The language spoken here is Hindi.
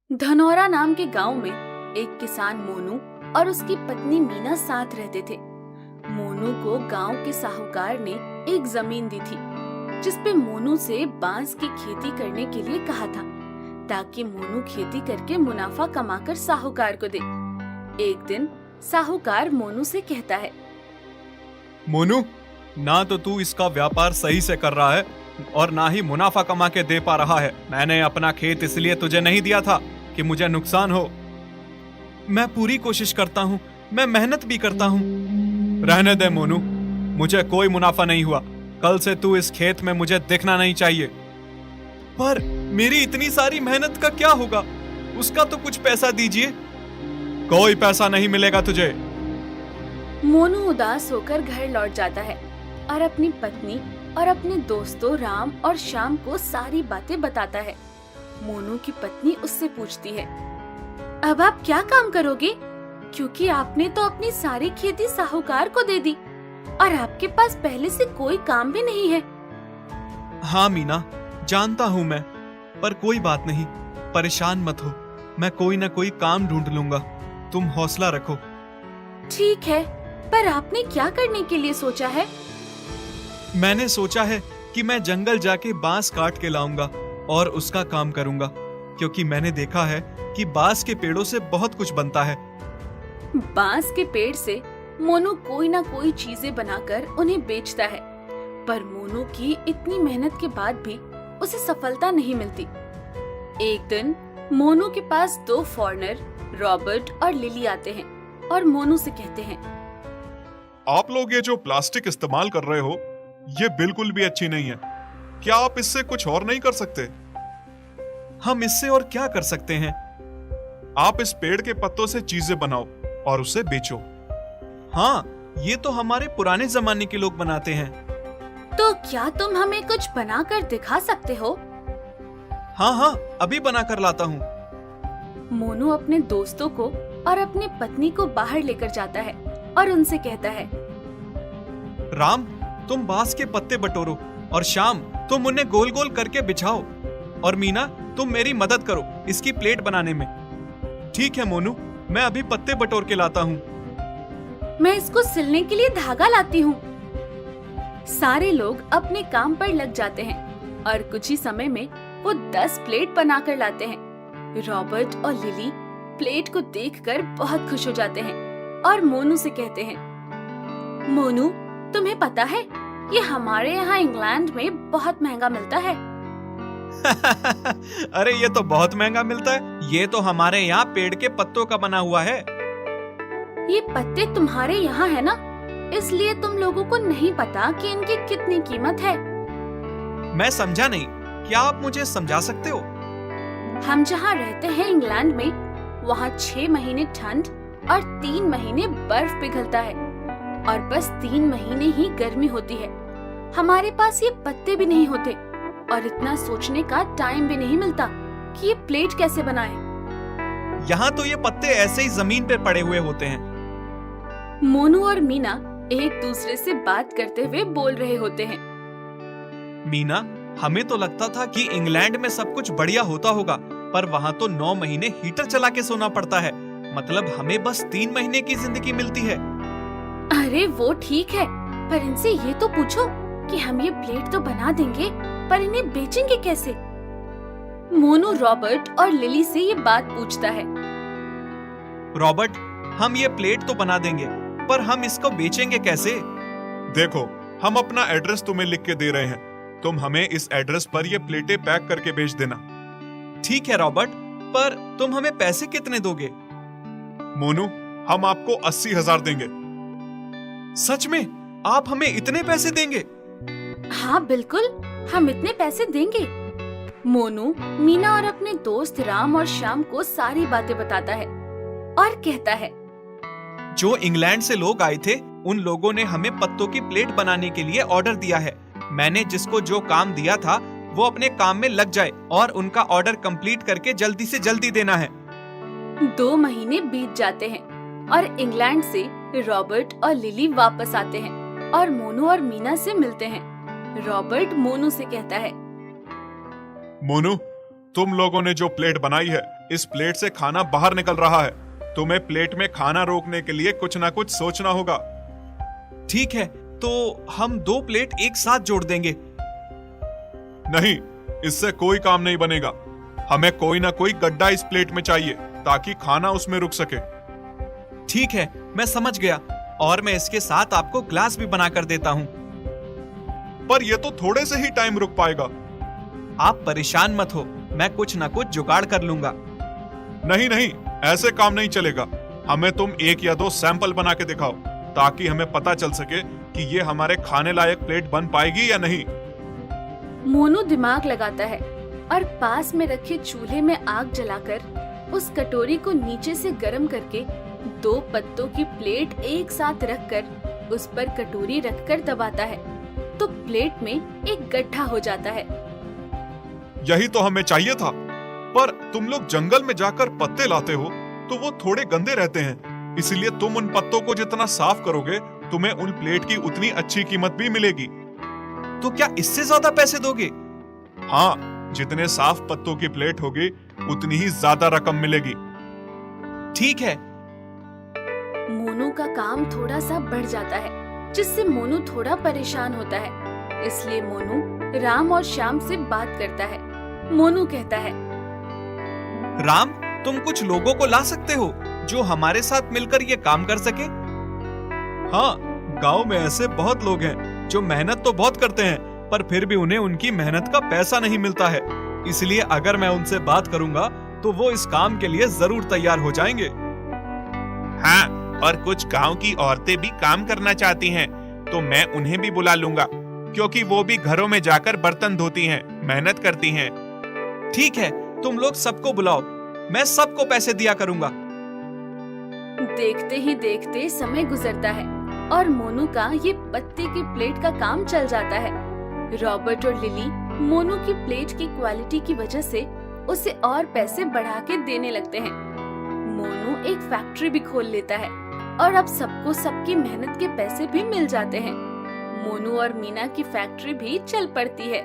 धनौरा नाम के गांव में एक किसान मोनू और उसकी पत्नी मीना साथ रहते थे। मोनू को गांव के साहूकार ने एक जमीन दी थी, जिसपे मोनू से बांस की खेती करने के लिए कहा था, ताकि मोनू खेती करके मुनाफा कमाकर साहूकार को दे। एक दिन साहूकार मोनू से कहता है, मोनू, ना तो तू इसका व्यापार सही से कर रहा है और ना ही मुनाफा कमा के दे पा रहा है। मैंने अपना खेत इसलिए तुझे नहीं दिया था कि मुझे नुकसान हो। मैं पूरी कोशिश करता हूँ, मैं मेहनत भी करता हूँ। रहने दे मोनू, मुझे कोई मुनाफा नहीं हुआ। कल से तू इस खेत में मुझे दिखना नहीं चाहिए। पर मेरी इतनी सारी मेहनत का क्या होगा? उसका तो कुछ पैसा दीजिए। कोई पैसा नहीं मिलेगा तुझे। मोनू उदास होकर घर लौट जाता है और अपनी पत्नी और अपने दोस्तों राम और श्याम को सारी बातें बताता है। मोनू की पत्नी उससे पूछती है, अब आप क्या काम करोगे? क्योंकि आपने तो अपनी सारी खेती साहूकार को दे दी और आपके पास पहले से कोई काम भी नहीं है। हाँ मीना, जानता हूँ मैं, पर कोई बात नहीं, परेशान मत हो। मैं कोई ना कोई काम ढूंढ लूंगा, तुम हौसला रखो। ठीक है, पर आपने क्या करने के लिए सोचा है? मैंने सोचा है कि मैं जंगल जाके बांस काट के लाऊंगा और उसका काम करूंगा, क्योंकि मैंने देखा है कि बांस के पेड़ों से बहुत कुछ बनता है। बांस के पेड़ से मोनू कोई ना कोई चीजें बनाकर उन्हें बेचता है, पर मोनू की इतनी मेहनत के बाद भी उसे सफलता नहीं मिलती। एक दिन मोनू के पास दो फॉरेनर रॉबर्ट और लिली आते हैं और मोनू से कहते हैं, आप लोग ये जो प्लास्टिक इस्तेमाल कर रहे हो, ये बिल्कुल भी अच्छी नहीं है। क्या आप इससे कुछ और नहीं कर सकते? हम इससे और क्या कर सकते हैं? आप इस पेड़ के पत्तों से चीजें बनाओ और उसे बेचो। हाँ, ये तो हमारे पुराने जमाने के लोग बनाते हैं। तो क्या तुम हमें कुछ बनाकर दिखा सकते हो? हाँ हाँ, अभी बना कर लाता हूँ। मोनू अपने दोस्तों को और अपनी पत्नी को बाहर लेकर जाता है और उनसे कहता है, राम, तुम बांस के पत्ते बटोरो और श्याम, तुम उन्हें गोल गोल करके बिछाओ, और मीना, तुम मेरी मदद करो इसकी प्लेट बनाने में। ठीक है मोनू, मैं अभी पत्ते बटोर के लाता हूँ। मैं इसको सिलने के लिए धागा लाती हूँ। सारे लोग अपने काम पर लग जाते हैं और कुछ ही समय में वो 10 प्लेट बनाकर लाते हैं। रॉबर्ट और लिली प्लेट को देखकर बहुत खुश हो जाते हैं और मोनू से कहते हैं, मोनू, तुम्हें पता है, ये हमारे यहाँ इंग्लैंड में बहुत महंगा मिलता है। अरे ये तो बहुत महंगा मिलता है। ये तो हमारे यहाँ पेड़ के पत्तों का बना हुआ है। ये पत्ते तुम्हारे यहाँ है ना, इसलिए तुम लोगों को नहीं पता कि इनकी कितनी कीमत है। मैं समझा नहीं, क्या आप मुझे समझा सकते हो? हम जहाँ रहते हैं इंग्लैंड में, वहाँ 6 महीने ठंड और 3 महीने बर्फ पिघलता है और बस 3 महीने ही गर्मी होती है। हमारे पास ये पत्ते भी नहीं होते और इतना सोचने का टाइम भी नहीं मिलता कि ये प्लेट कैसे बनाएं। यहाँ तो ये पत्ते ऐसे ही जमीन पे पड़े हुए होते हैं। मोनू और मीना एक दूसरे से बात करते हुए बोल रहे होते हैं, मीना, हमें तो लगता था कि इंग्लैंड में सब कुछ बढ़िया होता होगा, पर वहाँ तो 9 महीने हीटर चला के सोना पड़ता है। मतलब हमें बस 3 महीने की जिंदगी मिलती है। अरे वो ठीक है, पर इनसे ये तो पूछो कि हम ये प्लेट तो बना देंगे, पर इन्हें बेचेंगे कैसे? मोनू रॉबर्ट और लिली से ये बात पूछता है। रॉबर्ट, हम ये प्लेट तो बना देंगे, पर हम इसको बेचेंगे कैसे? देखो, हम अपना एड्रेस तुम्हें लिख के दे रहे हैं। तुम हमें इस एड्रेस पर ये प्लेटें पैक करके भेज देना। ठीक है रॉबर्ट, पर तुम हमें पैसे कितने दोगे? मोनू, हम आपको 80,000 देंगे। सच में? आप हमें इतने पैसे देंगे? हाँ बिल्कुल, हम इतने पैसे देंगे। मोनू मीना और अपने दोस्त राम और श्याम को सारी बातें बताता है और कहता है, जो इंग्लैंड से लोग आए थे, उन लोगों ने हमें पत्तों की प्लेट बनाने के लिए ऑर्डर दिया है। मैंने जिसको जो काम दिया था, वो अपने काम में लग जाए और उनका ऑर्डर कंप्लीट करके जल्दी से जल्दी देना है। 2 महीने बीत जाते हैं और इंग्लैंड से रॉबर्ट और लिली वापस आते हैं और मोनू और मीना से मिलते हैं। रॉबर्ट मोनू से कहता है, मोनू, तुम लोगों ने जो प्लेट बनाई है, इस प्लेट से खाना बाहर निकल रहा है। तुम्हें प्लेट में खाना रोकने के लिए कुछ ना कुछ सोचना होगा। ठीक है, तो हम 2 प्लेट एक साथ जोड़ देंगे। नहीं, इससे कोई काम नहीं बनेगा। हमें कोई ना कोई गड्ढा इस प्लेट में चाहिए ताकि खाना उसमें रुक सके। ठीक है, मैं समझ गया, और मैं इसके साथ आपको ग्लास भी बनाकर देता हूँ। पर यह तो थोड़े से ही टाइम रुक पाएगा। आप परेशान मत हो, मैं कुछ ना कुछ जुगाड़ कर लूंगा। नहीं नहीं, ऐसे काम नहीं चलेगा। हमें तुम 1 या 2 सैंपल बना के दिखाओ ताकि हमें पता चल सके कि ये हमारे खाने लायक प्लेट बन पाएगी या नहीं। मोनू दिमाग लगाता है और पास में रखे चूल्हे में आग जलाकर उस कटोरी को नीचे से गर्म करके 2 पत्तों की प्लेट एक साथ रखकर उस पर कटोरी रखकर दबाता है तो प्लेट में एक गड्ढा हो जाता है। यही तो हमें चाहिए था। पर तुम लोग जंगल में जाकर पत्ते लाते हो तो वो थोड़े गंदे रहते हैं, इसलिए तुम उन पत्तों को जितना साफ करोगे तुम्हें उन प्लेट की उतनी अच्छी कीमत भी मिलेगी। तो क्या इससे ज्यादा पैसे दोगे? हाँ, जितने साफ पत्तों की प्लेट होगी उतनी ही ज्यादा रकम मिलेगी। ठीक है। मोनू का काम थोड़ा सा बढ़ जाता है जिससे मोनू थोड़ा परेशान होता है। इसलिए मोनू राम और श्याम से बात करता है। मोनू कहता है, राम, तुम कुछ लोगों को ला सकते हो जो हमारे साथ मिलकर ये काम कर सके? हाँ, गांव में ऐसे बहुत लोग हैं जो मेहनत तो बहुत करते हैं पर फिर भी उन्हें उनकी मेहनत का पैसा नहीं मिलता है। इसलिए अगर मैं उनसे बात करूंगा तो वो इस काम के लिए जरूर तैयार हो जाएंगे। हाँ, और कुछ गांव की औरतें भी काम करना चाहती हैं, तो मैं उन्हें भी बुला लूंगा क्योंकि वो भी घरों में जाकर बर्तन धोती हैं, मेहनत करती हैं। ठीक है, तुम लोग सबको बुलाओ, मैं सबको पैसे दिया करूंगा। देखते ही देखते समय गुजरता है और मोनू का ये पत्ते की प्लेट का काम चल जाता है। रॉबर्ट और लिली मोनू की प्लेट की क्वालिटी की वजह से उसे और पैसे बढ़ा के देने लगते हैं। मोनू एक फैक्ट्री भी खोल लेता है और अब सबको सबकी मेहनत के पैसे भी मिल जाते हैं। मोनू और मीना की फैक्ट्री भी चल पड़ती है।